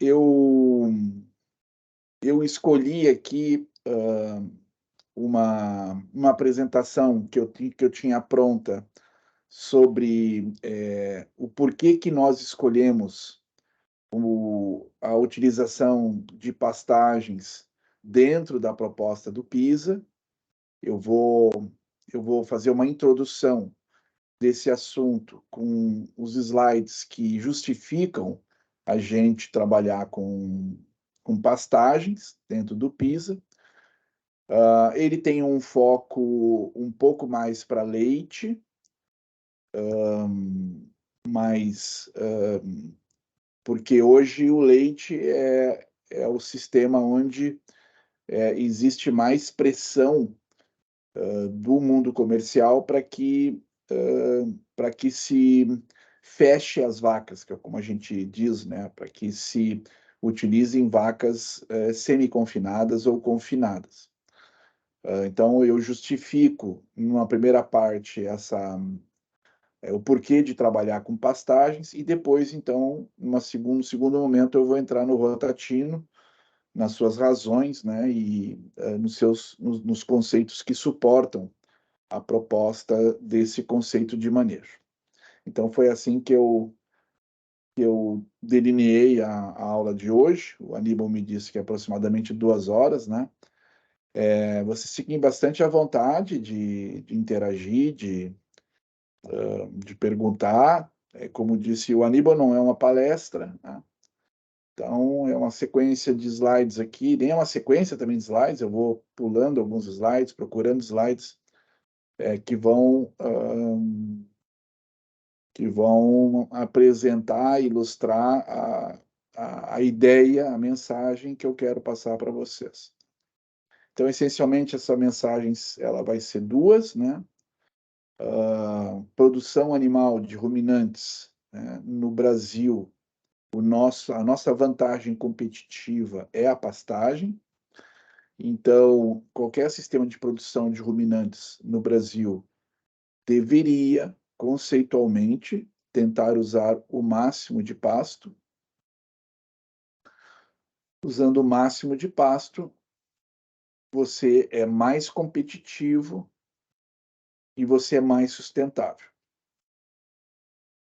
Eu escolhi aqui uma apresentação que eu tinha pronta sobre o porquê que nós escolhemos a utilização de pastagens dentro da proposta do PISA. Eu vou, eu vou fazer uma introdução desse assunto com os slides que justificam a gente trabalhar com pastagens dentro do PISA. Ele tem um foco um pouco mais para leite, mas porque hoje o leite é o sistema onde existe mais pressão do mundo comercial para que se feche as vacas, que é como a gente diz, né? Para que se utilizem vacas semi-confinadas ou confinadas. Então, eu justifico, numa primeira parte, o porquê de trabalhar com pastagens, e depois, então, no segundo momento, eu vou entrar no rotatino, nas suas razões, né, e nos conceitos que suportam a proposta desse conceito de manejo. Então, foi assim que eu delineei a aula de hoje. O Aníbal me disse que é aproximadamente 2 horas, né? Vocês fiquem bastante à vontade de interagir, de perguntar. Como disse o Aníbal, não é uma palestra, né? Então, é uma sequência de slides aqui, nem é uma sequência também de slides, eu vou pulando alguns slides, procurando slides que vão apresentar, ilustrar a ideia, a mensagem que eu quero passar para vocês. Então, essencialmente, essa mensagem ela vai ser duas, né? Produção animal de ruminantes, né, no Brasil, a nossa vantagem competitiva é a pastagem. Então, qualquer sistema de produção de ruminantes no Brasil deveria, conceitualmente, tentar usar o máximo de pasto. Usando o máximo de pasto, você é mais competitivo e você é mais sustentável.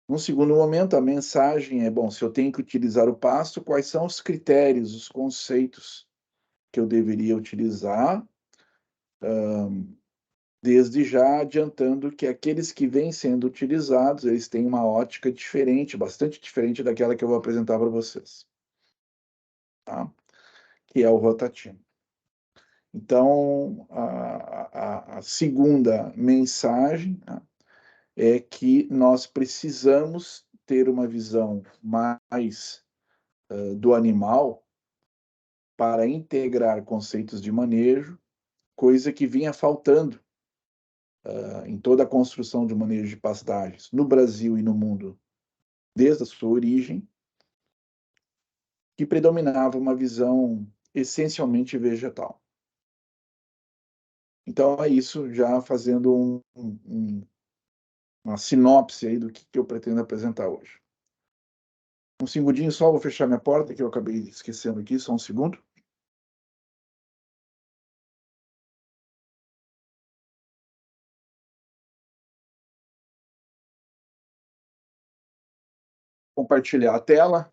Num segundo momento, a mensagem é: bom, se eu tenho que utilizar o pasto, quais são os critérios, os conceitos que eu deveria utilizar? Desde já adiantando que aqueles que vêm sendo utilizados, eles têm uma ótica diferente, bastante diferente daquela que eu vou apresentar para vocês, tá? Que é o rotativo. Então, a segunda mensagem, tá, é que nós precisamos ter uma visão mais do animal para integrar conceitos de manejo, coisa que vinha faltando em toda a construção de manejo de pastagens no Brasil e no mundo desde a sua origem, que predominava uma visão essencialmente vegetal. Então, é isso, já fazendo uma sinopse aí do que eu pretendo apresentar hoje. Um segundinho só, vou fechar minha porta, que eu acabei esquecendo aqui, só um segundo. Compartilhar a tela.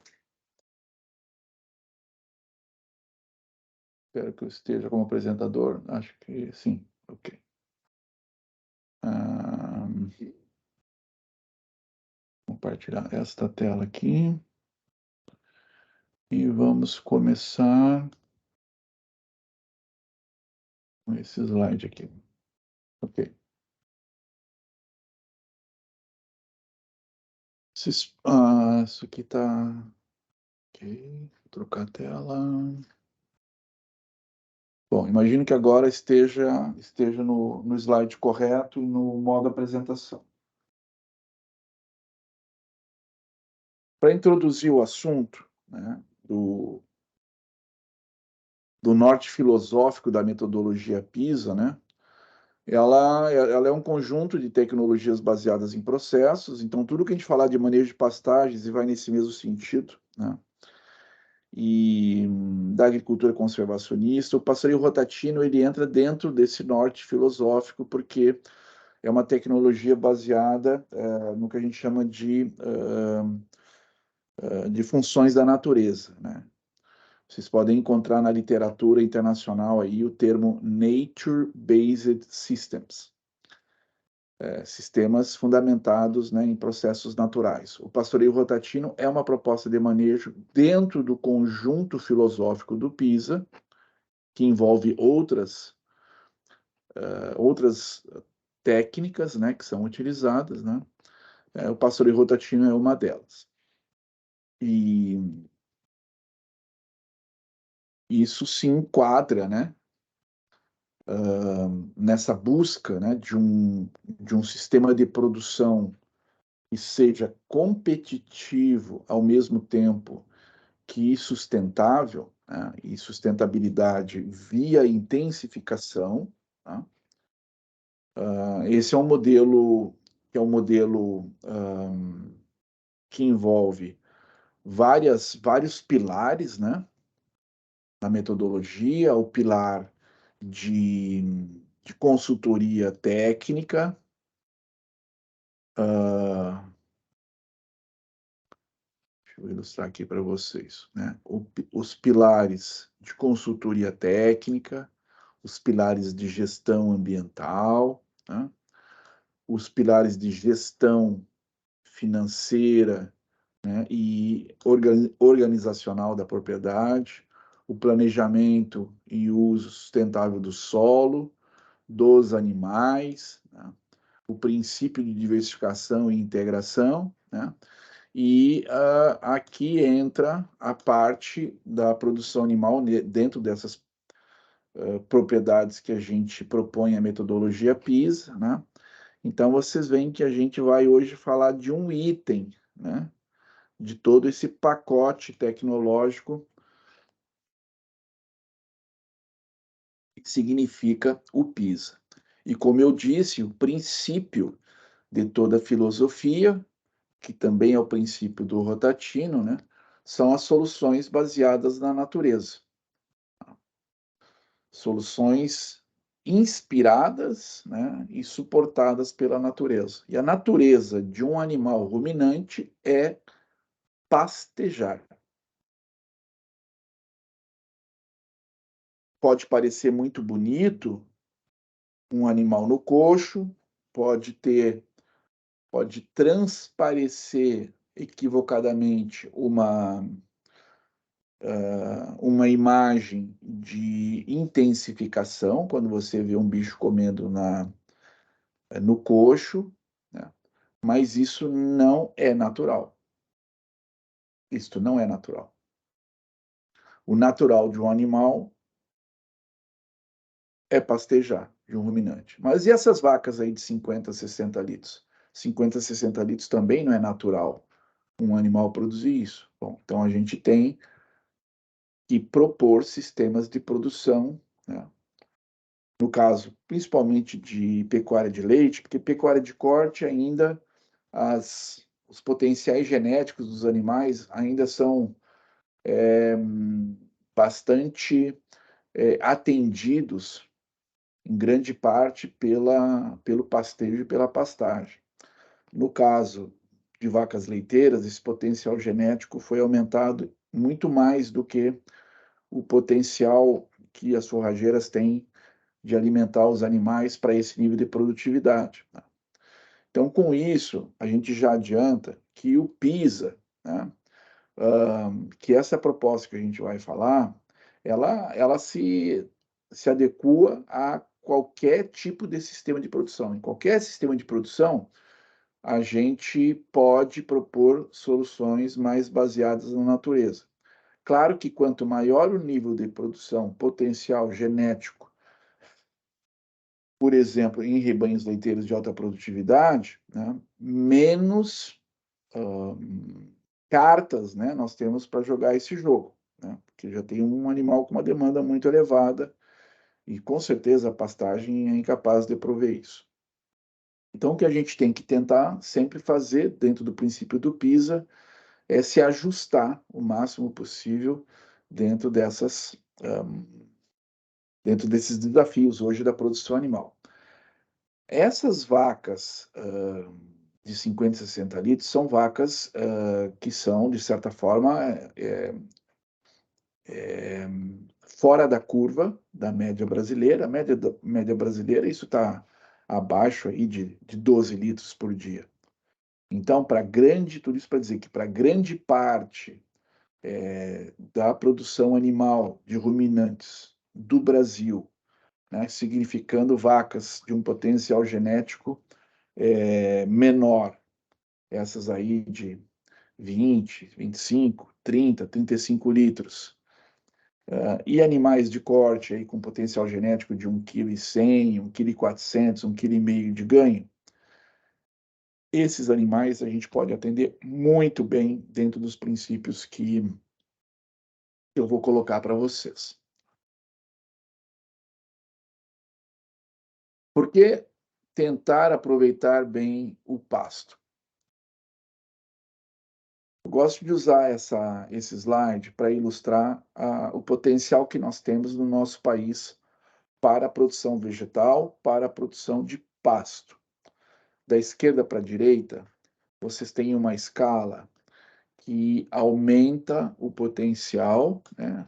Espero que eu esteja como apresentador. Acho que sim. Ok. Compartilhar esta tela aqui. E vamos começar com esse slide aqui. Ok. Isso aqui está... Ok. Vou trocar a tela. Bom, imagino que agora esteja no slide correto e no modo apresentação. Para introduzir o assunto, né, do norte filosófico da metodologia PISA, né, ela é um conjunto de tecnologias baseadas em processos. Então, tudo que a gente falar de manejo de pastagens e vai nesse mesmo sentido, né? e da agricultura conservacionista. O pastoreio rotatino ele entra dentro desse norte filosófico porque é uma tecnologia baseada no que a gente chama de funções da natureza, né? Vocês podem encontrar na literatura internacional aí o termo Nature-Based Systems, sistemas fundamentados, né, em processos naturais. O pastoreio rotatino é uma proposta de manejo dentro do conjunto filosófico do PISA, que envolve outras técnicas, né, que são utilizadas, né? O pastoreio rotatino é uma delas. E isso se enquadra, né, nessa busca, né, de um sistema de produção que seja competitivo ao mesmo tempo que sustentável, né, e sustentabilidade via intensificação. Tá? Esse é um modelo que envolve vários pilares, né, na metodologia, o pilar de, de consultoria técnica, deixa eu ilustrar aqui para vocês, né? Os pilares de consultoria técnica, os pilares de gestão ambiental, né? Os pilares de gestão financeira, né? E organizacional da propriedade, o planejamento e uso sustentável do solo, dos animais, né? O princípio de diversificação e integração, né? E aqui entra a parte da produção animal dentro dessas propriedades que a gente propõe a metodologia PISA, né? Então, vocês veem que a gente vai hoje falar de um item, né? De todo esse pacote tecnológico que significa o PISA. E como eu disse, o princípio de toda a filosofia, que também é o princípio do Rotatino, né? São as soluções baseadas na natureza. Soluções inspiradas, né, e suportadas pela natureza. E a natureza de um animal ruminante é pastejar. Pode parecer muito bonito um animal no coxo, pode transparecer equivocadamente uma imagem de intensificação, quando você vê um bicho comendo no coxo, né? Mas isso não é natural. Isto não é natural. O natural de um animal é pastejar, de um ruminante. Mas e essas vacas aí de 50, 60 litros? 50, 60 litros também não é natural um animal produzir isso. Bom, então a gente tem que propor sistemas de produção, né? No caso, principalmente de pecuária de leite, porque pecuária de corte ainda os potenciais genéticos dos animais ainda são bastante atendidos em grande parte pelo pastejo e pela pastagem. No caso de vacas leiteiras, esse potencial genético foi aumentado muito mais do que o potencial que as forrageiras têm de alimentar os animais para esse nível de produtividade. Então, com isso, a gente já adianta que o PISA, né, que essa proposta que a gente vai falar, ela se adequa a qualquer tipo de sistema de produção. Em qualquer sistema de produção, a gente pode propor soluções mais baseadas na natureza. Claro que quanto maior o nível de produção potencial genético, por exemplo, em rebanhos leiteiros de alta produtividade, né, menos cartas, né, nós temos para jogar esse jogo, né, porque já tem um animal com uma demanda muito elevada e com certeza a pastagem é incapaz de prover isso. Então, o que a gente tem que tentar sempre fazer, dentro do princípio do PISA, é se ajustar o máximo possível dentro dentro desses desafios hoje da produção animal. Essas vacas de 50 e 60 litros são vacas que são, de certa forma, fora da curva da média brasileira. A média brasileira, isso está abaixo aí de 12 litros por dia. Então, tudo isso para dizer que para grande parte da produção animal de ruminantes do Brasil, né, significando vacas de um potencial genético menor, essas aí de 20, 25, 30, 35 litros, e animais de corte aí com potencial genético de 1,1 kg, 1,4 kg, 1,5 kg de ganho, esses animais a gente pode atender muito bem dentro dos princípios que eu vou colocar para vocês. Por que tentar aproveitar bem o pasto? Eu gosto de usar esse slide para ilustrar o potencial que nós temos no nosso país para a produção vegetal, para a produção de pasto. Da esquerda para a direita, vocês têm uma escala que aumenta o potencial, né?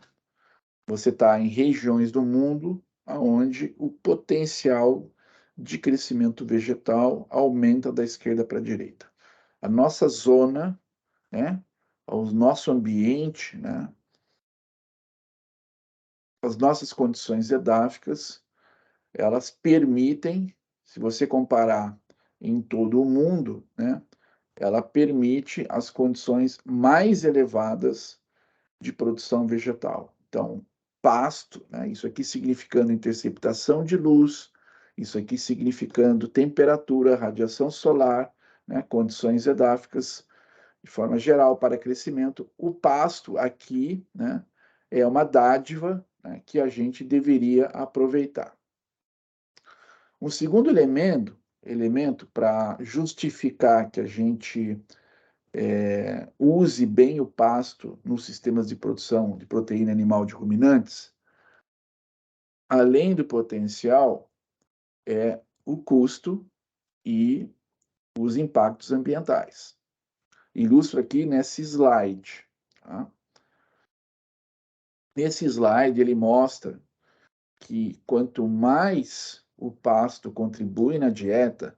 Você está em regiões do mundo onde o potencial de crescimento vegetal aumenta da esquerda para a direita. A nossa zona, né? O nosso ambiente, né? As nossas condições edáficas, elas permitem, se você comparar em todo o mundo, né? Ela permite as condições mais elevadas de produção vegetal. Então, pasto, né, isso aqui significando interceptação de luz, isso aqui significando temperatura, radiação solar, né, condições edáficas, de forma geral, para crescimento. O pasto aqui, né, é uma dádiva, né, que a gente deveria aproveitar. Um segundo elemento para justificar que a gente use bem o pasto nos sistemas de produção de proteína animal de ruminantes, além do potencial, é o custo e os impactos ambientais. Ilustro aqui nesse slide. Tá? Nesse slide, ele mostra que quanto mais o pasto contribui na dieta,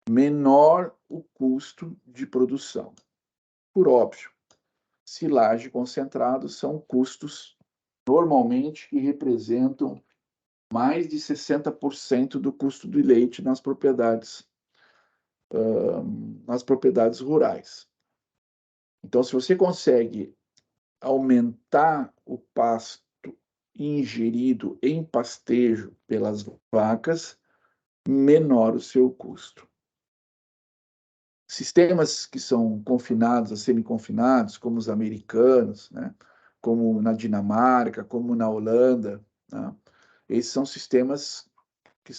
menor o custo de produção. Por óbvio, silagem concentrado são custos normalmente que representam mais de 60% do custo do leite nas propriedades rurais. Então, se você consegue aumentar o pasto ingerido em pastejo pelas vacas, menor o seu custo. Sistemas que são confinados a semi-confinados, como os americanos, né? Como na Dinamarca, como na Holanda, né? Esses são sistemas que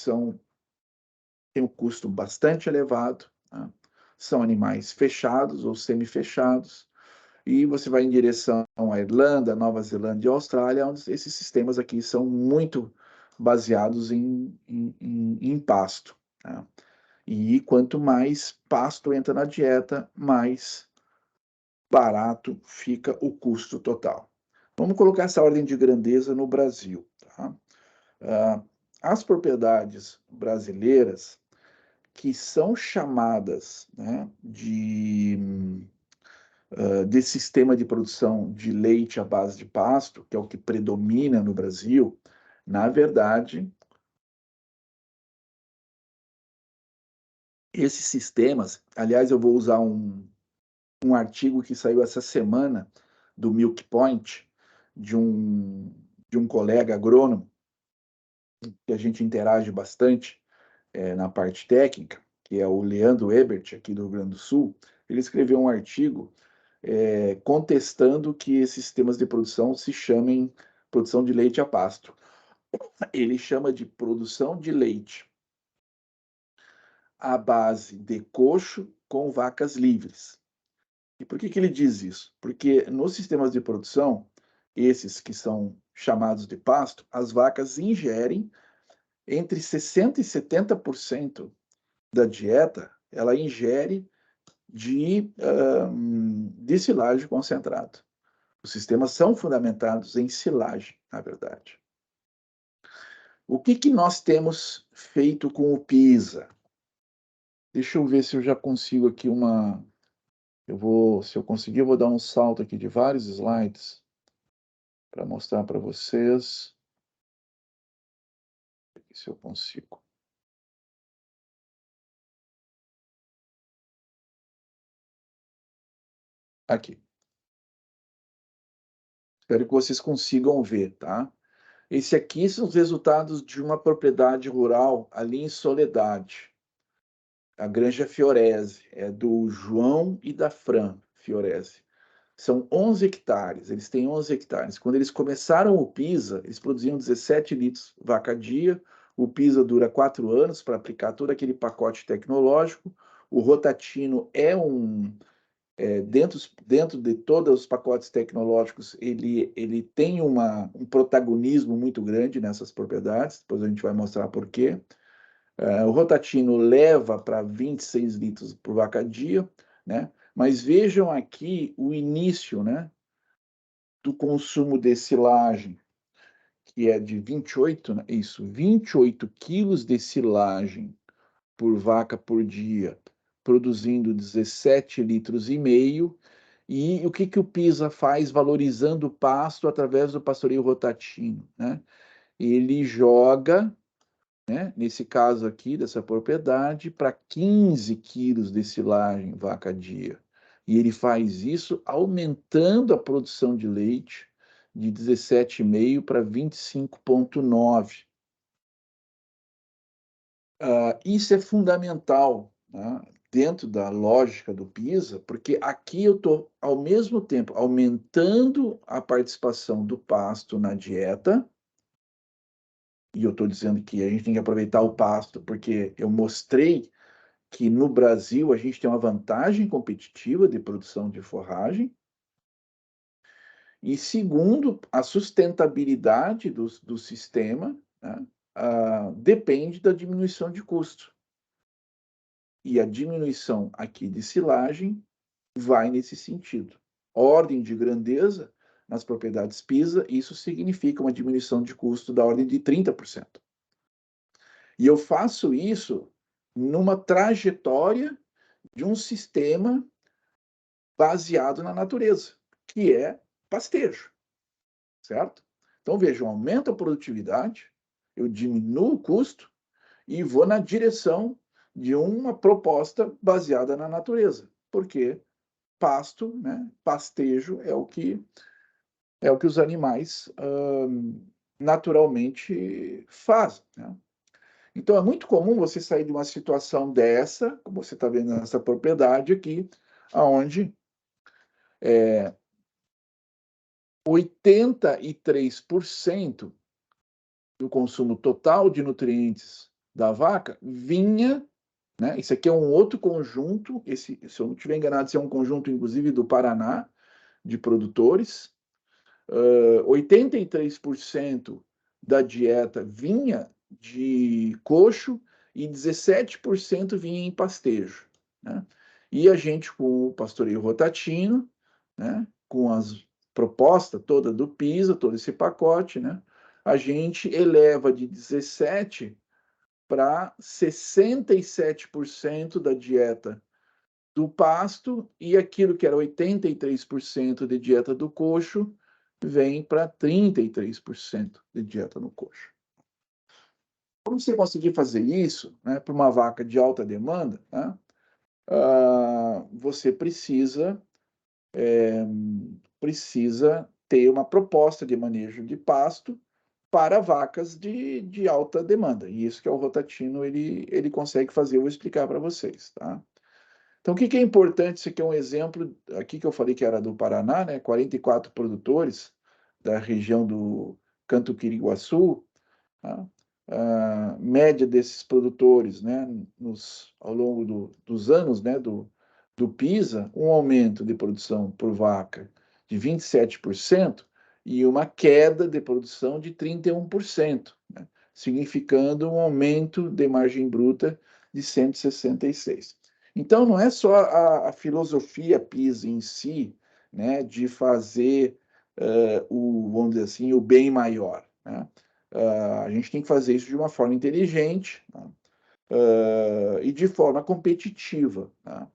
têm um custo bastante elevado, né? São animais fechados ou semi-fechados, e você vai em direção à Irlanda, Nova Zelândia e Austrália, onde esses sistemas aqui são muito baseados em pasto. Né? E quanto mais pasto entra na dieta, mais barato fica o custo total. Vamos colocar essa ordem de grandeza no Brasil. Tá? As propriedades brasileiras que são chamadas, né, de sistema de produção de leite à base de pasto, que é o que predomina no Brasil, na verdade, esses sistemas, aliás, eu vou usar um artigo que saiu essa semana do Milk Point, de um colega agrônomo, que a gente interage bastante na parte técnica, que é o Leandro Ebert, aqui do Rio Grande do Sul. Ele escreveu um artigo contestando que esses sistemas de produção se chamem produção de leite a pasto. Ele chama de produção de leite à base de coxo com vacas livres. E por que ele diz isso? Porque nos sistemas de produção, esses que são chamados de pasto, as vacas ingerem entre 60% e 70% da dieta, ela ingere de silagem concentrado. Os sistemas são fundamentados em silagem, na verdade. O que nós temos feito com o PISA? Deixa eu ver se eu já consigo aqui uma... se eu conseguir, eu vou dar um salto aqui de vários slides para mostrar para vocês se eu consigo. Aqui. Espero que vocês consigam ver, tá? Esse aqui são os resultados de uma propriedade rural ali em Soledade. A Granja Fiorese, é do João e da Fran Fiorese. São 11 hectares, eles têm 11 hectares. Quando eles começaram o PISA, eles produziam 17 litros vaca dia. O PISA dura 4 anos para aplicar todo aquele pacote tecnológico. O Rotatino é dentro de todos os pacotes tecnológicos, ele tem um protagonismo muito grande nessas propriedades, depois a gente vai mostrar por quê. O Rotatino leva para 26 litros por vaca dia, né? Mas vejam aqui o início, né, do consumo de silagem, que é de 28, né, 28 quilos de silagem por vaca por dia, produzindo 17 litros e meio. E o que o PISA faz valorizando o pasto através do pastoreio rotatino, né? Ele joga, né, nesse caso aqui, dessa propriedade, para 15 quilos de silagem vaca dia. E ele faz isso aumentando a produção de leite de 17,5 para 25,9. Isso é fundamental, né, dentro da lógica do PISA, porque aqui eu estou, ao mesmo tempo, aumentando a participação do pasto na dieta, e eu estou dizendo que a gente tem que aproveitar o pasto, porque eu mostrei que no Brasil a gente tem uma vantagem competitiva de produção de forragem, e segundo, a sustentabilidade do sistema, né, depende da diminuição de custo. E a diminuição aqui de silagem vai nesse sentido. Ordem de grandeza, nas propriedades PISA, isso significa uma diminuição de custo da ordem de 30%. E eu faço isso numa trajetória de um sistema baseado na natureza, que é pastejo, certo? Então, vejam, aumento a produtividade, eu diminuo o custo e vou na direção de uma proposta baseada na natureza, porque pasto, né, pastejo é o que os animais naturalmente fazem, né? Então, é muito comum você sair de uma situação dessa, como você está vendo nessa propriedade aqui, onde 83% do consumo total de nutrientes da vaca vinha, né? Isso aqui é um outro conjunto, se eu não estiver enganado, esse é um conjunto, inclusive, do Paraná, de produtores. 83% da dieta vinha de coxo e 17% vinha em pastejo, né? E a gente, com o pastoreio rotatino, né, com as propostas toda do PISA, todo esse pacote, né, a gente eleva de 17 para 67% da dieta do pasto, e aquilo que era 83% de dieta do coxo vem para 33% de dieta no coxo. Como você conseguir fazer isso, né, para uma vaca de alta demanda, né, você precisa ter uma proposta de manejo de pasto para vacas de alta demanda. E isso que é o Rotatino, ele consegue fazer, eu vou explicar para vocês, tá? Então, o que é importante? Isso aqui é um exemplo, aqui que eu falei que era do Paraná, né? 44 produtores da região do Canto Quiriguaçu, tá? A média desses produtores, né, ao longo dos anos, né, do PISA, um aumento de produção por vaca de 27%, e uma queda de produção de 31%, né? Significando um aumento de margem bruta de 166. Então, não é só a filosofia PIS em si, né, de fazer, vamos dizer assim, o bem maior, né? A gente tem que fazer isso de uma forma inteligente, né? E de forma competitiva, né?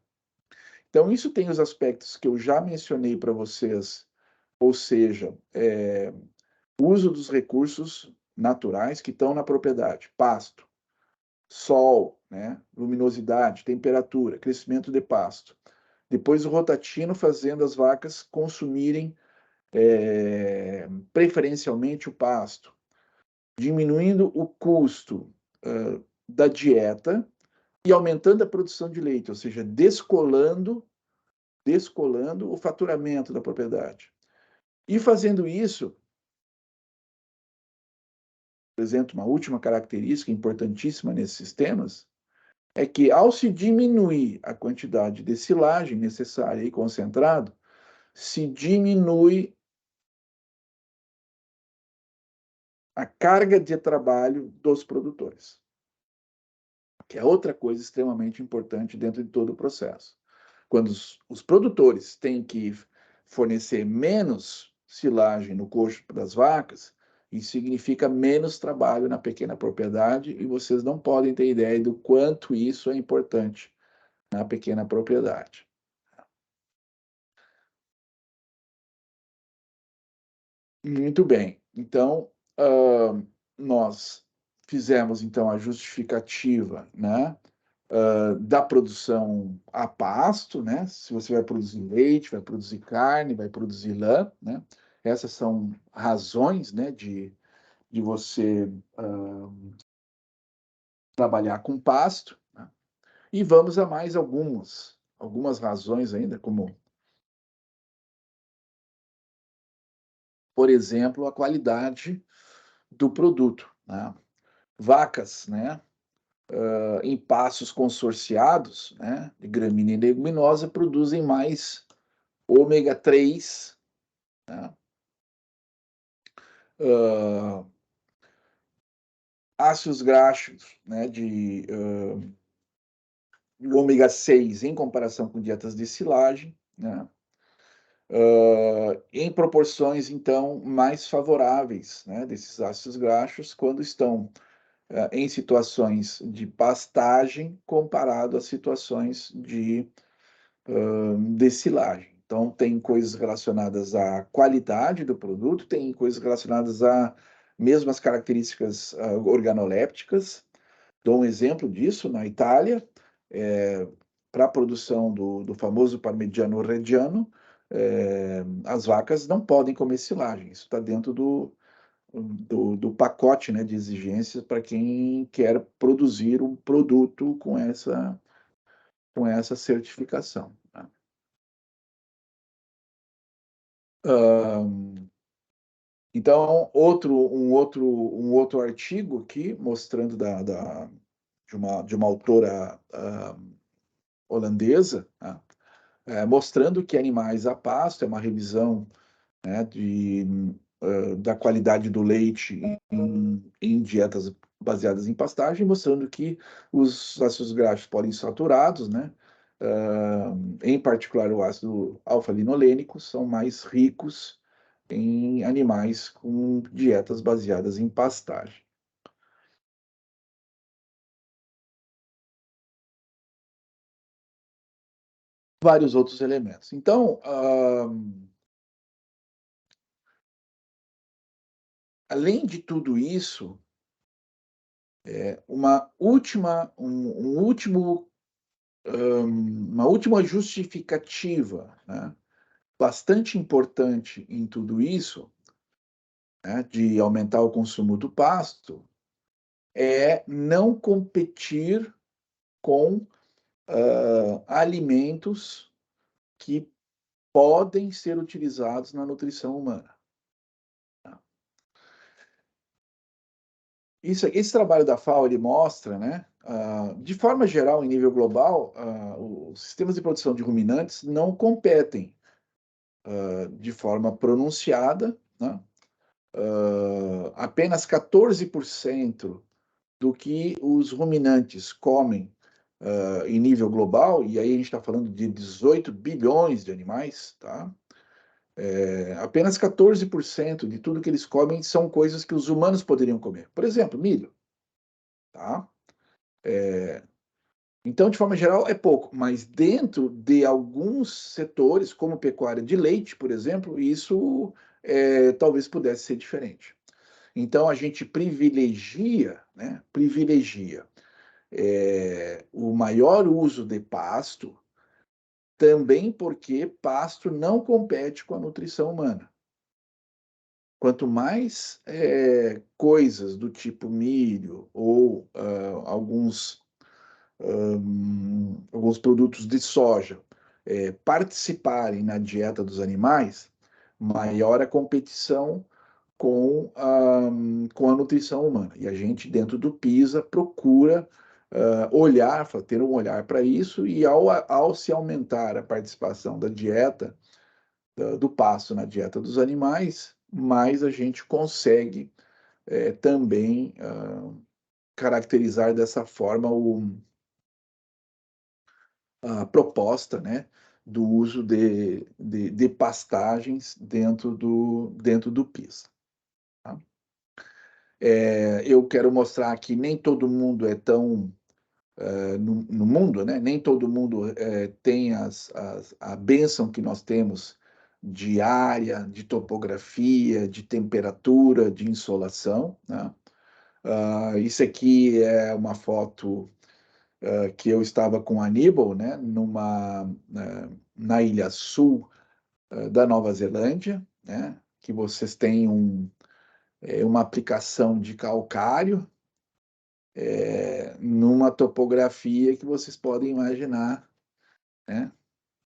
Então, isso tem os aspectos que eu já mencionei para vocês, ou seja, uso dos recursos naturais que estão na propriedade, pasto, sol, né, luminosidade, temperatura, crescimento de pasto. Depois o rotatino fazendo as vacas consumirem preferencialmente o pasto, diminuindo o custo da dieta e aumentando a produção de leite, ou seja, descolando o faturamento da propriedade. E fazendo isso, apresenta uma última característica importantíssima nesses sistemas, é que ao se diminuir a quantidade de silagem necessária e concentrado, se diminui a carga de trabalho dos produtores, que é outra coisa extremamente importante dentro de todo o processo. Quando os produtores têm que fornecer menos silagem no coxo das vacas, isso significa menos trabalho na pequena propriedade e vocês não podem ter ideia do quanto isso é importante na pequena propriedade. Muito bem. Então, nós fizemos então a justificativa, né, da produção a pasto, né? Se você vai produzir leite, vai produzir carne, vai produzir lã, né? Essas são razões, né, de você trabalhar com pasto, né? E vamos a mais algumas razões ainda, como, por exemplo, a qualidade do produto, né? Vacas, né, em pastos consorciados, né, de gramínea e leguminosa, produzem mais ômega 3, né, uh, ácidos graxos, né, de ômega 6 em comparação com dietas de silagem, né, em proporções, então, mais favoráveis, né, desses ácidos graxos quando estão em situações de pastagem comparado a situações de silagem. Então, tem coisas relacionadas à qualidade do produto, tem coisas relacionadas a mesmas características organolépticas. Dou um exemplo disso na Itália, para a produção do famoso parmigiano reggiano, as vacas não podem comer silagem. Isso está dentro do pacote, né, de exigências para quem quer produzir um produto com essa certificação, tá? Então, um outro artigo aqui, mostrando de uma autora holandesa, tá? Mostrando que animais a pasto, é uma revisão, né, da qualidade do leite em dietas baseadas em pastagem, mostrando que os ácidos graxos poliinsaturados, né, em particular o ácido alfa-linolênico, são mais ricos em animais com dietas baseadas em pastagem. Vários outros elementos. Então, além de tudo isso, uma última justificativa, né, bastante importante em tudo isso, né, de aumentar o consumo do pasto, é não competir com alimentos que podem ser utilizados na nutrição humana. Esse trabalho da FAO ele mostra, né, de forma geral, em nível global, os sistemas de produção de ruminantes não competem de forma pronunciada, né? Apenas 14% do que os ruminantes comem em nível global, e aí a gente está falando de 18 bilhões de animais, tá? Apenas 14% de tudo que eles comem são coisas que os humanos poderiam comer. Por exemplo, milho, tá? Então, de forma geral, é pouco, mas dentro de alguns setores, como pecuária de leite, por exemplo, isso talvez pudesse ser diferente. Então, a gente privilegia, né, o maior uso de pasto, também porque pasto não compete com a nutrição humana. Quanto mais coisas do tipo milho ou alguns produtos de soja participarem na dieta dos animais, maior a competição com a nutrição humana. E a gente, dentro do PISA, procura olhar, ter um olhar para isso, e ao se aumentar a participação da dieta, do pasto na dieta dos animais, mais a gente consegue também caracterizar dessa forma a proposta, né, do uso de pastagens dentro do PISA. Tá? Eu quero mostrar que nem todo mundo é tão no mundo, né? Nem todo mundo tem a bênção que nós temos de área, de topografia, de temperatura, de insolação, né? Isso aqui é uma foto que eu estava com Aníbal, né? Na ilha sul da Nova Zelândia, né? Que vocês têm uma aplicação de calcário, numa topografia que vocês podem imaginar, né?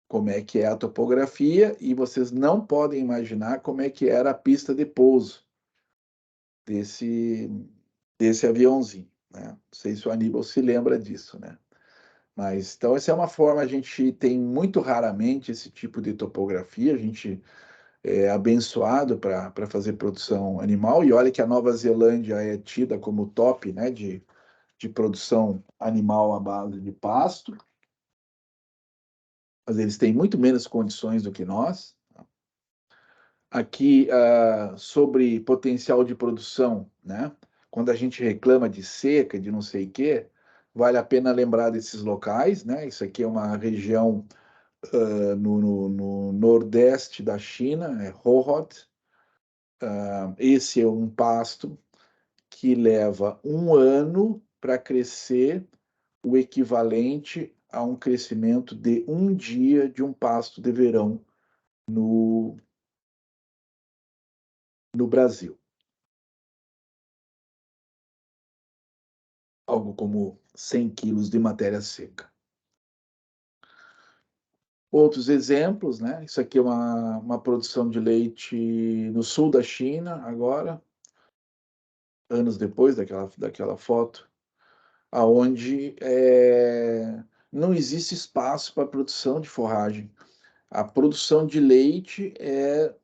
Como é que é a topografia, e vocês não podem imaginar como é que era a pista de pouso desse, desse aviãozinho, né? Não sei se o Aníbal se lembra disso, né? Mas, então, essa é uma forma, a gente tem muito raramente esse tipo de topografia, a gente é abençoado para fazer produção animal, e olha que a Nova Zelândia é tida como top, né, de produção animal à base de pasto, mas eles têm muito menos condições do que nós. Aqui, sobre potencial de produção, né? Quando a gente reclama de seca, de não sei o quê, vale a pena lembrar desses locais, né? Isso aqui é uma região no nordeste da China, é Hohhot. Esse é um pasto que leva um ano para crescer, o equivalente a um crescimento de um dia de um pasto de verão no, no Brasil. Algo como 100 quilos de matéria seca. Outros exemplos, né? Isso aqui é uma produção de leite no sul da China, agora, anos depois daquela foto, aonde não existe espaço para produção de forragem. A produção de leite é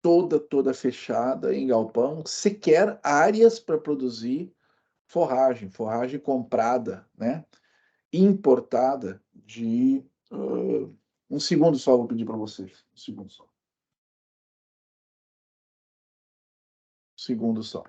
toda fechada em galpão, sequer áreas para produzir forragem comprada, né? Importada de. Um segundo só, vou pedir para vocês. Um segundo só. Um segundo só.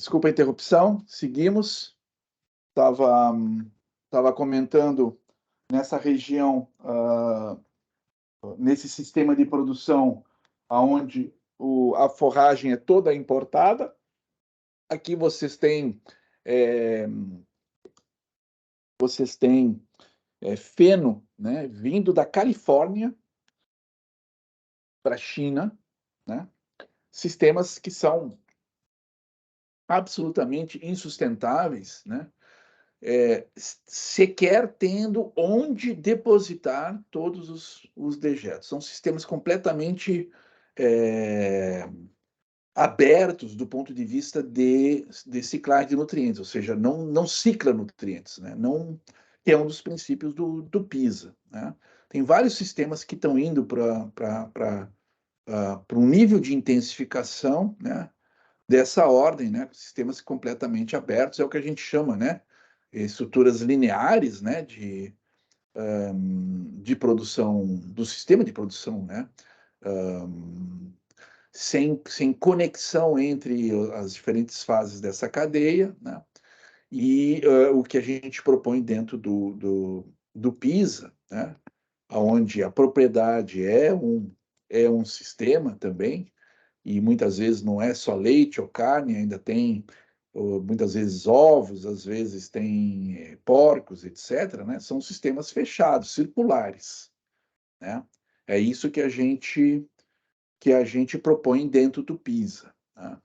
Desculpa a interrupção, seguimos. Estava comentando nessa região, nesse sistema de produção, onde a forragem é toda importada. Aqui é, vocês têm feno, né, vindo da Califórnia para a China, né? Sistemas que são absolutamente insustentáveis, né? Sequer tendo onde depositar todos os dejetos. São sistemas completamente abertos do ponto de vista de ciclagem de nutrientes, ou seja, não cicla nutrientes, né? Não, que é um dos princípios do PISA, né? Tem vários sistemas que estão indo para um nível de intensificação, né, dessa ordem, né, sistemas completamente abertos, é o que a gente chama, né, estruturas lineares, né, de produção, do sistema de produção, né, sem conexão entre as diferentes fases dessa cadeia, né, e o que a gente propõe dentro do PISA, né, onde a propriedade é um sistema também, e muitas vezes não é só leite ou carne, ainda tem muitas vezes ovos, às vezes tem porcos, etc., né? São sistemas fechados, circulares, né? É isso que a gente propõe dentro do PISA, né?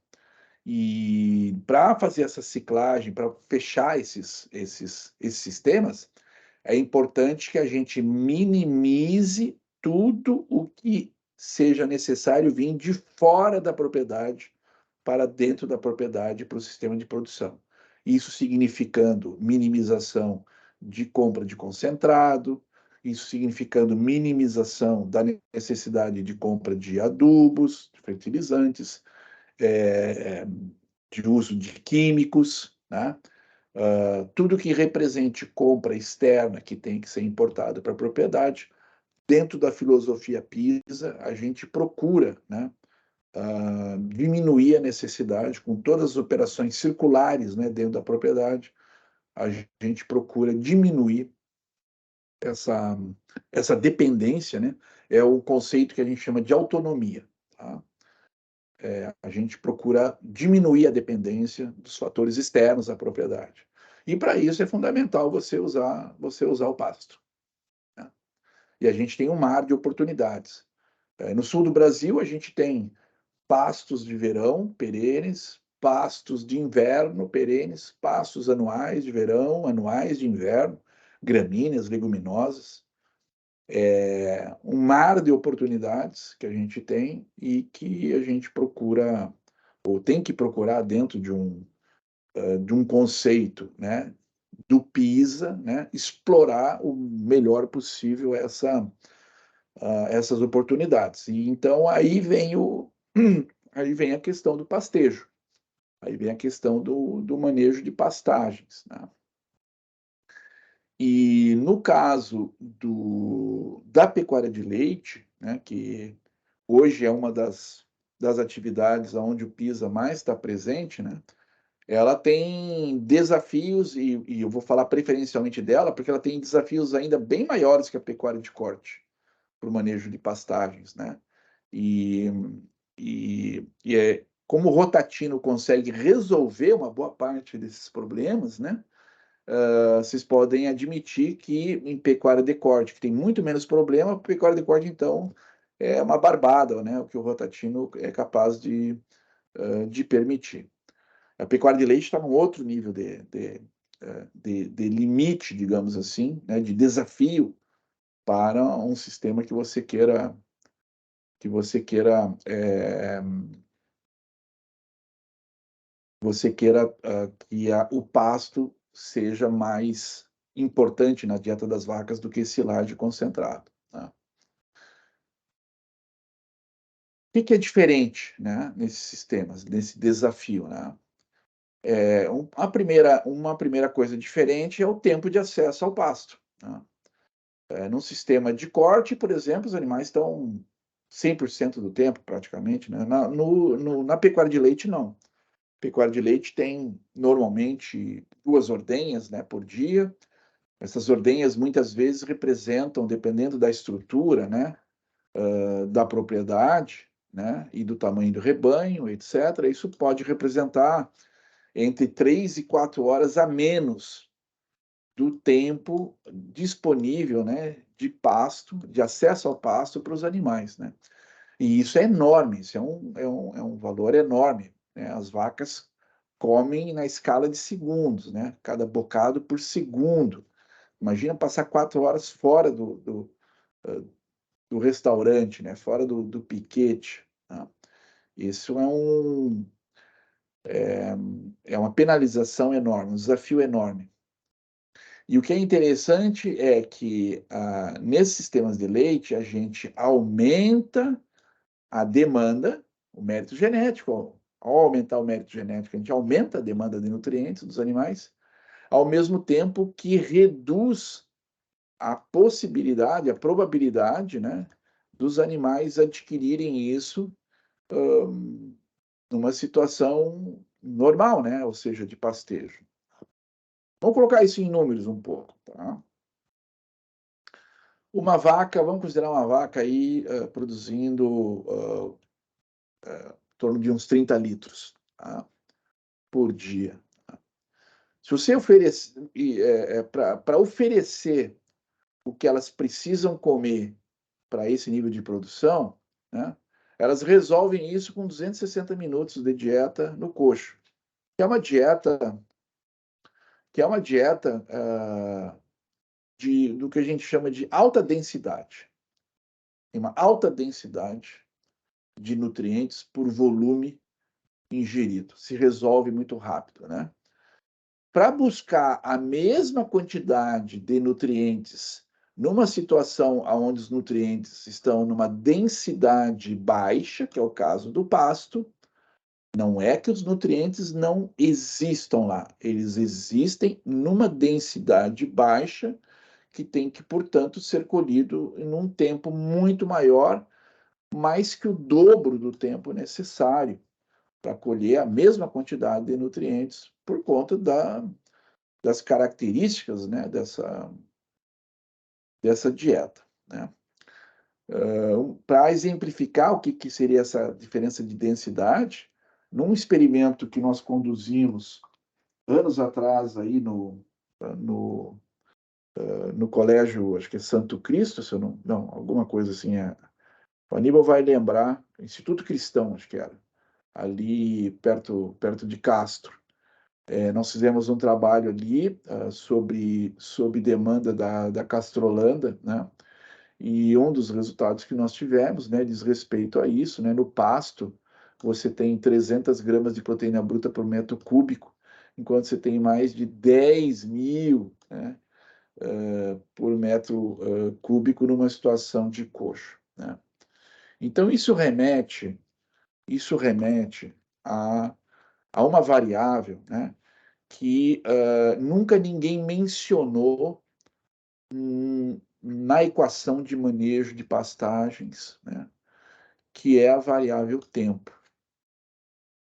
E para fazer essa ciclagem, para fechar esses sistemas, é importante que a gente minimize tudo o que seja necessário vir de fora da propriedade para dentro da propriedade para o sistema de produção. Isso significando minimização de compra de concentrado, isso significando minimização da necessidade de compra de adubos, de fertilizantes, de uso de químicos, né? Tudo que represente compra externa que tem que ser importado para a propriedade, dentro da filosofia PISA, a gente procura, né, diminuir a necessidade, com todas as operações circulares, né, dentro da propriedade, a gente procura diminuir essa, essa dependência, né, é o conceito que a gente chama de autonomia. Tá? A gente procura diminuir a dependência dos fatores externos à propriedade. E para isso é fundamental você usar o pasto. Né? E a gente tem um mar de oportunidades. No sul do Brasil, a gente tem pastos de verão perenes, pastos de inverno perenes, pastos anuais de verão, anuais de inverno, gramíneas, leguminosas. Um mar de oportunidades que a gente tem e que a gente procura, ou tem que procurar dentro de um conceito, né, do PISA, né, explorar o melhor possível essas oportunidades. E então aí vem a questão do pastejo, aí vem a questão do manejo de pastagens, né? E no caso da pecuária de leite, né, que hoje é uma das atividades onde o PISA mais está presente, né, ela tem desafios, e eu vou falar preferencialmente dela, porque ela tem desafios ainda bem maiores que a pecuária de corte para o manejo de pastagens, né? E, como o Rotatino consegue resolver uma boa parte desses problemas, né? Vocês podem admitir que em pecuária de corte, que tem muito menos problema, pecuária de corte, então, é uma barbada, né? O que o Rotatino é capaz de permitir. A pecuária de leite está num outro nível de limite, digamos assim, né? De desafio para um sistema que você queira que o pasto seja mais importante na dieta das vacas do que silagem concentrado. Tá? O que é diferente, né, nesses sistemas, nesse desafio? Né? Uma primeira coisa diferente é o tempo de acesso ao pasto. Né? Num sistema de corte, por exemplo, os animais estão 100% do tempo, praticamente. Né? Na pecuária de leite, não. Pecuária de leite tem, normalmente, 2 ordenhas, né, por dia. Essas ordenhas, muitas vezes, representam, dependendo da estrutura, né, da propriedade, né, e do tamanho do rebanho, etc., isso pode representar entre 3 e 4 horas a menos do tempo disponível, né, de pasto, de acesso ao pasto para os animais, né? E isso é enorme, isso é um valor enorme, né? As vacas comem na escala de segundos, né? Cada bocado por segundo. Imagina passar 4 horas fora do restaurante, né? Fora do piquete. Tá? Isso é uma penalização enorme, um desafio enorme. E o que é interessante é que nesses sistemas de leite a gente aumenta a demanda, o mérito genético. Ao aumentar o mérito genético, a gente aumenta a demanda de nutrientes dos animais, ao mesmo tempo que reduz a possibilidade, a probabilidade, né, dos animais adquirirem isso numa situação normal, né, ou seja, de pastejo. Vamos colocar isso em números um pouco, tá? Uma vaca, vamos considerar uma vaca aí produzindo em torno de uns 30 litros, tá? Por dia. Se você oferecer, para oferecer o que elas precisam comer para esse nível de produção, né, elas resolvem isso com 260 minutos de dieta no coxo, que é uma dieta, do que a gente chama de alta densidade. Tem uma alta densidade de nutrientes por volume ingerido. Se resolve muito rápido, né? Para buscar a mesma quantidade de nutrientes numa situação onde os nutrientes estão numa densidade baixa, que é o caso do pasto, não é que os nutrientes não existam lá, eles existem numa densidade baixa que tem que, portanto, ser colhido em um tempo muito maior, mais que o dobro do tempo necessário para colher a mesma quantidade de nutrientes por conta das características, né, dessa dieta, né? Para exemplificar o que seria essa diferença de densidade, num experimento que nós conduzimos anos atrás aí no, no colégio, acho que é Santo Cristo, se eu não, alguma coisa assim, o Aníbal vai lembrar, Instituto Cristão, acho que era, ali perto de Castro. Nós fizemos um trabalho ali sobre demanda da Castrolanda, né? E um dos resultados que nós tivemos, né, diz respeito a isso, né? No pasto, você tem 300 gramas de proteína bruta por metro cúbico, enquanto você tem mais de 10.000, né, por metro cúbico numa situação de coxo, né? Então, isso remete a uma variável, né, que nunca ninguém mencionou na equação de manejo de pastagens, né, que é a variável tempo.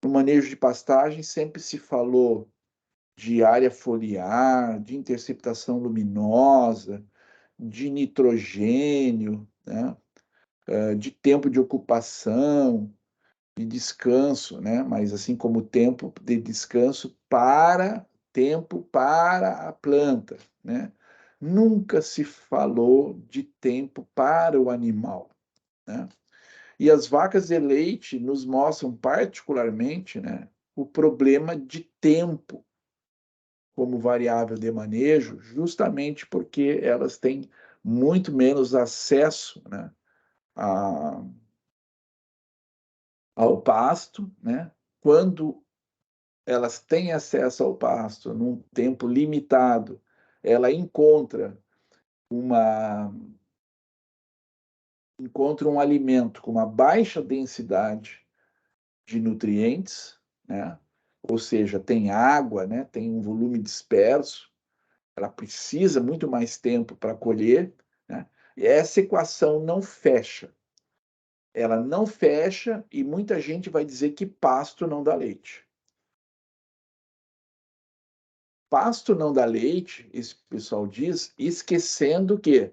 No manejo de pastagens sempre se falou de área foliar, de interceptação luminosa, de nitrogênio, né, de tempo de ocupação, de descanso, né? Mas assim como tempo de descanso tempo para a planta, né? Nunca se falou de tempo para o animal, né? E as vacas de leite nos mostram particularmente, né, o problema de tempo como variável de manejo, justamente porque elas têm muito menos acesso, né, a, ao pasto, né? Quando elas têm acesso ao pasto num tempo limitado, ela uma encontra um alimento com uma baixa densidade de nutrientes, né? Ou seja, tem água, né? Tem um volume disperso, ela precisa muito mais tempo para colher, né? E essa equação não fecha. Ela não fecha e muita gente vai dizer que pasto não dá leite. pasto não dá leite, esse pessoal diz, esquecendo que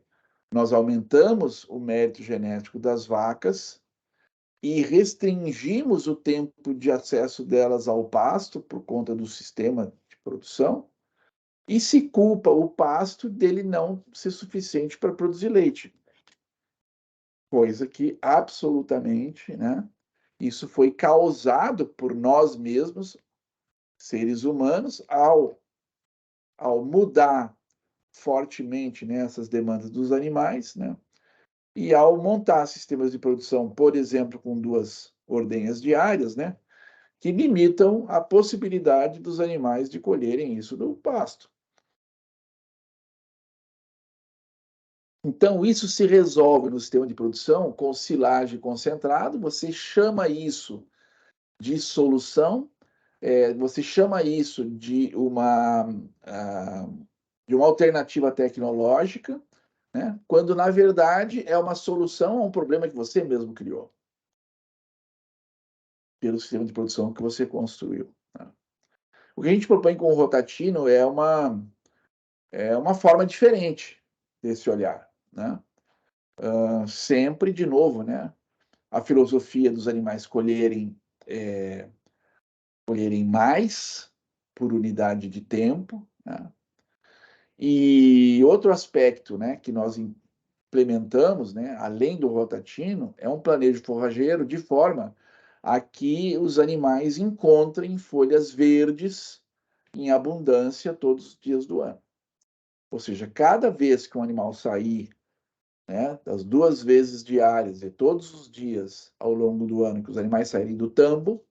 nós aumentamos o mérito genético das vacas e restringimos o tempo de acesso delas ao pasto por conta do sistema de produção, e se culpa o pasto dele não ser suficiente para produzir leite. Coisa que absolutamente, né? Isso foi causado por nós mesmos, seres humanos, ao mudar fortemente, né, essas demandas dos animais, né? E ao montar sistemas de produção, por exemplo, com 2 ordenhas diárias, né, que limitam a possibilidade dos animais de colherem isso do pasto. Então, isso se resolve no sistema de produção com silagem concentrado, você chama isso de solução, você chama isso de uma alternativa tecnológica, né? Quando, na verdade, é uma solução a um problema que você mesmo criou, pelo sistema de produção que você construiu. Né? O que a gente propõe com o Rotatino é uma forma diferente desse olhar. Né? Sempre, de novo, né? A filosofia dos animais colherem mais por unidade de tempo. Né? E outro aspecto, né, que nós implementamos, né, além do rotatino, é um planejo forrageiro de forma a que os animais encontrem folhas verdes em abundância todos os dias do ano. Ou seja, cada vez que um animal sair, né, das 2 vezes diárias e todos os dias ao longo do ano que os animais saírem do tambo,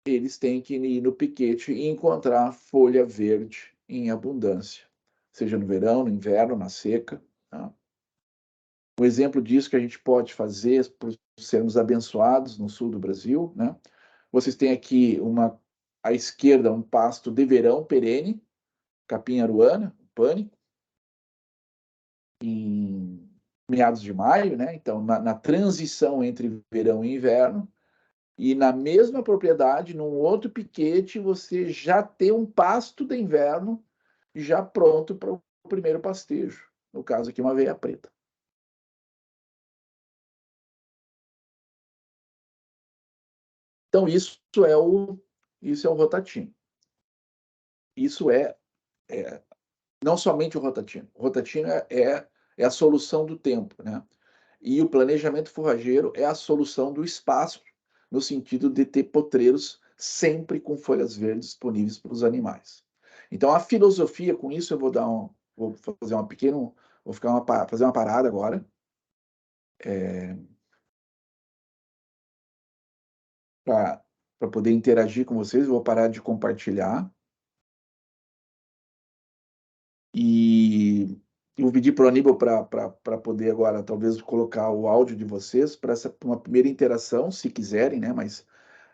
eles têm que ir no piquete e encontrar folha verde em abundância, seja no verão, no inverno, na seca. Tá? Um exemplo disso que a gente pode fazer para sermos abençoados no sul do Brasil, né? Vocês têm aqui à esquerda um pasto de verão perene, capim aruana, pânico, em meados de maio, né? Então, na transição entre verão e inverno, e na mesma propriedade, num outro piquete, você já tem um pasto de inverno já pronto para o primeiro pastejo. No caso aqui, uma aveia preta. Então, isso é o rotatino. Isso é não somente o rotatino. O rotatino é a solução do tempo, né? E o planejamento forrageiro é a solução do espaço, no sentido de ter potreiros sempre com folhas verdes disponíveis para os animais. Então, a filosofia, com isso, eu vou fazer fazer uma parada agora, para poder interagir com vocês. Eu vou parar de compartilhar e eu vou pedir para o Aníbal para poder agora, talvez, colocar o áudio de vocês para uma primeira interação, se quiserem, né? Mas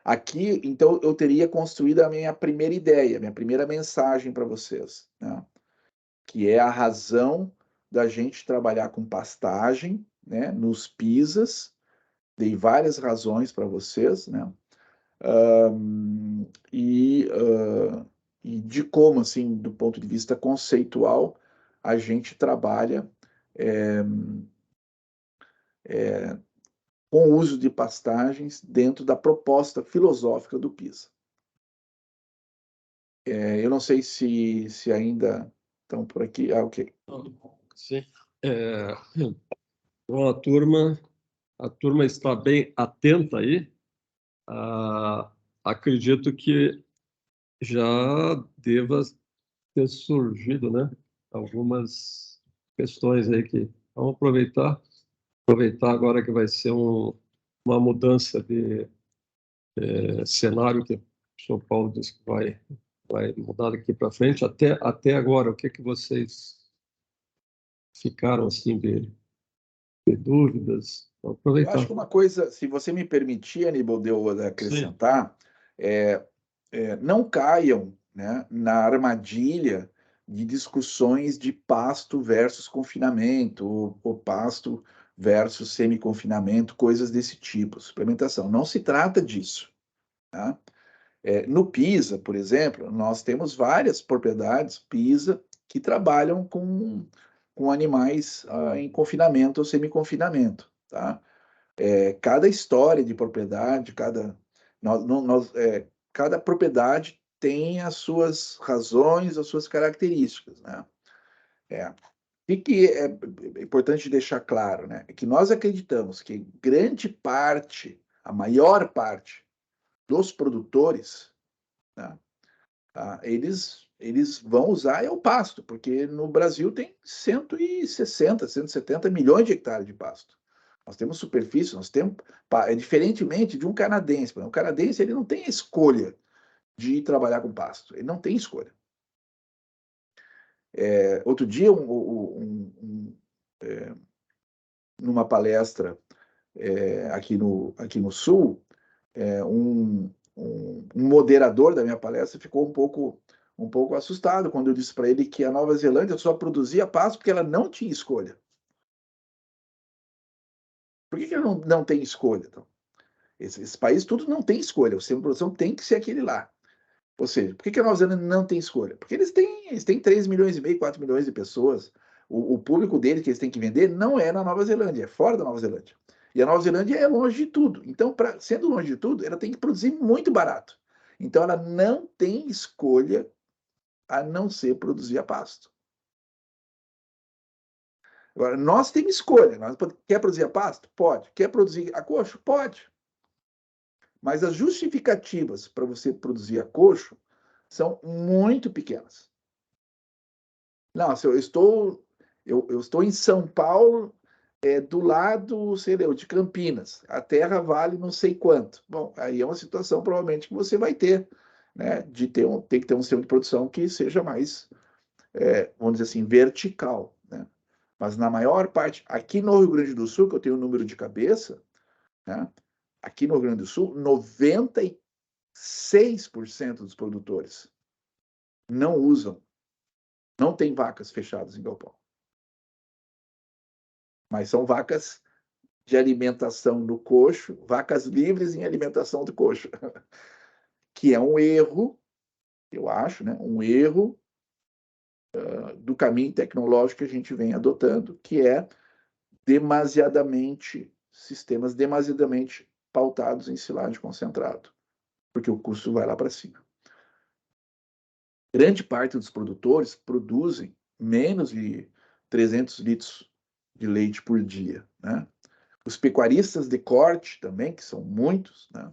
aqui, então, eu teria construído a minha primeira ideia, minha primeira mensagem para vocês, né? Que é a razão da gente trabalhar com pastagem, né? Nos pisas. Dei várias razões para vocês, né? Um, e, uh, e de como, assim, do ponto de vista conceitual, a gente trabalha é, com o uso de pastagens dentro da proposta filosófica do PISA. Eu não sei se ainda estão por aqui. Ah, ok. Sim. Bom, a turma está bem atenta aí. Acredito que já deva ter surgido, né, algumas questões aí que vamos aproveitar agora que vai ser uma mudança de cenário que o São Paulo disse que vai mudar daqui para frente. Até agora, o que vocês ficaram assim de dúvidas? Vou Eu acho aproveitar. que uma coisa, se você me permitir, Aníbal, de eu Sim. acrescentar, não caiam, né, na armadilha de discussões de pasto versus confinamento, ou pasto versus semi-confinamento, coisas desse tipo, suplementação. Não se trata disso. Tá? No Pisa, por exemplo, nós temos várias propriedades Pisa que trabalham com animais em confinamento ou semi-confinamento, tá? Cada história de propriedade, cada propriedade tem as suas razões, as suas características, né? O que é importante deixar claro, né? É que nós acreditamos que grande parte, a maior parte dos produtores, né, eles vão usar o pasto, porque no Brasil tem 160, 170 milhões de hectares de pasto. Nós temos superfície, nós temos, diferentemente de um canadense. O canadense ele não tem a escolha de trabalhar com pasto, ele não tem escolha. Outro dia, numa palestra aqui no Sul, um moderador da minha palestra ficou um pouco assustado quando eu disse para ele que a Nova Zelândia só produzia pasto porque ela não tinha escolha. Por que ela não tem escolha? Então, esse país tudo não tem escolha, o sistema de produção tem que ser aquele lá. Ou seja, por que a Nova Zelândia não tem escolha? Porque eles têm 3 milhões e meio, 4 milhões de pessoas. O público deles que eles têm que vender não é na Nova Zelândia, é fora da Nova Zelândia. E a Nova Zelândia é longe de tudo. Então, sendo longe de tudo, ela tem que produzir muito barato. Então, ela não tem escolha a não ser produzir a pasto. Agora, nós temos escolha. Quer produzir a pasto? Pode. Quer produzir a coxo? Pode. Mas as justificativas para você produzir a coxo são muito pequenas. Não, se eu estou em São Paulo, do lado, sei lá, de Campinas. A terra vale não sei quanto. Bom, aí é uma situação provavelmente que você vai ter, né, de ter que ter um sistema de produção que seja mais, vamos dizer assim, vertical, né? Mas na maior parte, aqui no Rio Grande do Sul, que eu tenho o número de cabeça, né, aqui no Rio Grande do Sul, 96% dos produtores não usam, não tem vacas fechadas em galpão. Mas são vacas de alimentação no coxo, vacas livres em alimentação do coxo, que é um erro, eu acho, né? Um erro do caminho tecnológico que a gente vem adotando, que é sistemas demasiadamente pautados em silagem concentrado, porque o custo vai lá para cima. Grande parte dos produtores produzem menos de 300 litros de leite por dia, né? Os pecuaristas de corte também, que são muitos, né?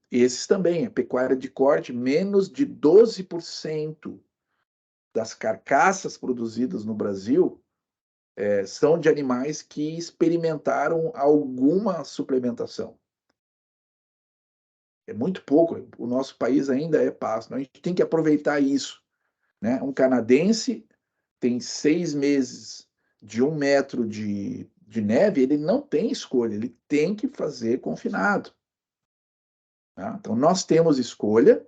Esses também, a pecuária de corte, menos de 12% das carcaças produzidas no Brasil são de animais que experimentaram alguma suplementação. É muito pouco. O nosso país ainda é pasto. A gente tem que aproveitar isso, né? Um canadense tem 6 meses de 1 metro de neve, ele não tem escolha, ele tem que fazer confinado. Tá? Então, nós temos escolha.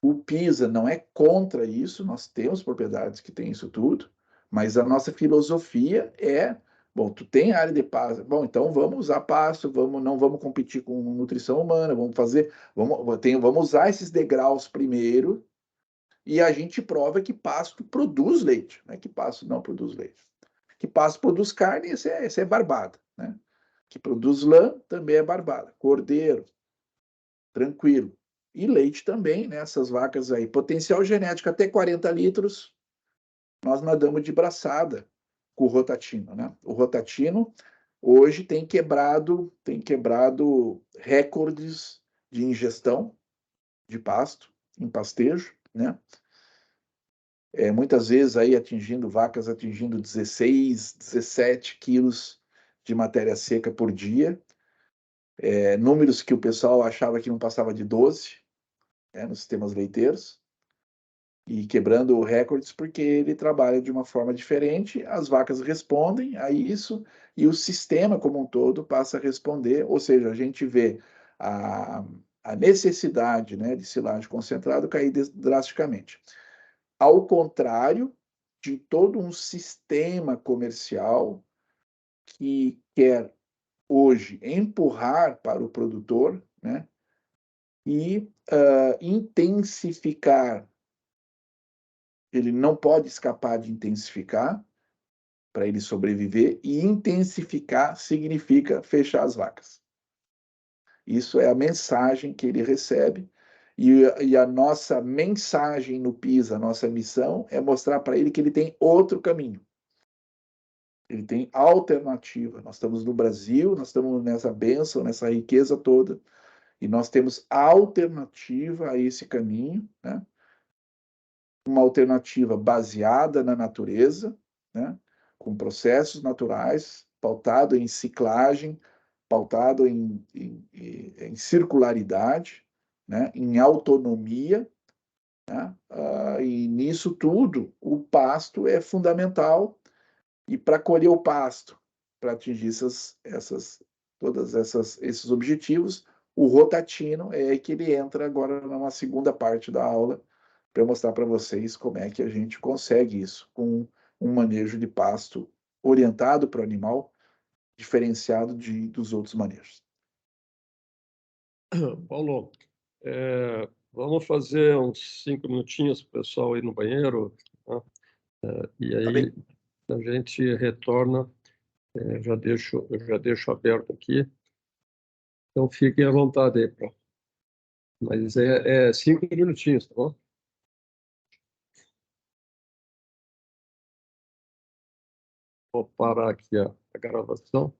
O PISA não é contra isso, nós temos propriedades que têm isso tudo, mas a nossa filosofia é, bom, tu tem área de pasto, bom, então vamos usar pasto, não vamos competir com nutrição humana, vamos usar esses degraus primeiro, e a gente prova que pasto produz leite, né? Que pasto não produz leite. Que pasto produz carne, isso é barbada, né? Que produz lã, também é barbada. Cordeiro, tranquilo. E leite também, né? Essas vacas aí. Potencial genético até 40 litros, nós nadamos de braçada com o rotatino, né? O rotatino hoje tem quebrado recordes de ingestão de pasto, em pastejo, né? Muitas vezes aí vacas atingindo 16, 17 quilos de matéria seca por dia, números que o pessoal achava que não passava de 12, nos sistemas leiteiros, e quebrando recordes porque ele trabalha de uma forma diferente, as vacas respondem a isso, e o sistema como um todo passa a responder, ou seja, a gente vê a necessidade, né, de silagem concentrado cair drasticamente. Ao contrário de todo um sistema comercial que quer hoje empurrar para o produtor, né, e intensificar. Ele não pode escapar de intensificar para ele sobreviver, e intensificar significa fechar as vacas. Isso é a mensagem que ele recebe, e a nossa mensagem no PISA, a nossa missão, é mostrar para ele que ele tem outro caminho. Ele tem alternativa. Nós estamos no Brasil, nós estamos nessa bênção, nessa riqueza toda, e nós temos alternativa a esse caminho, né? Uma alternativa baseada na natureza, né? Com processos naturais, pautado em ciclagem, pautado em circularidade, né? Em autonomia, né? E nisso tudo, o pasto é fundamental, e para colher o pasto, para atingir todos esses objetivos, o rotatino é que ele entra agora numa segunda parte da aula, para mostrar para vocês como é que a gente consegue isso, com um manejo de pasto orientado para o animal, diferenciado dos outros manejos. Paulo, vamos fazer uns 5 minutinhos para o pessoal ir no banheiro, né? E Tá aí bem? a gente retorna. Eu já deixo aberto aqui. Então fiquem à vontade aí, mas é 5 minutinhos, tá bom? Vou parar aqui a gravação.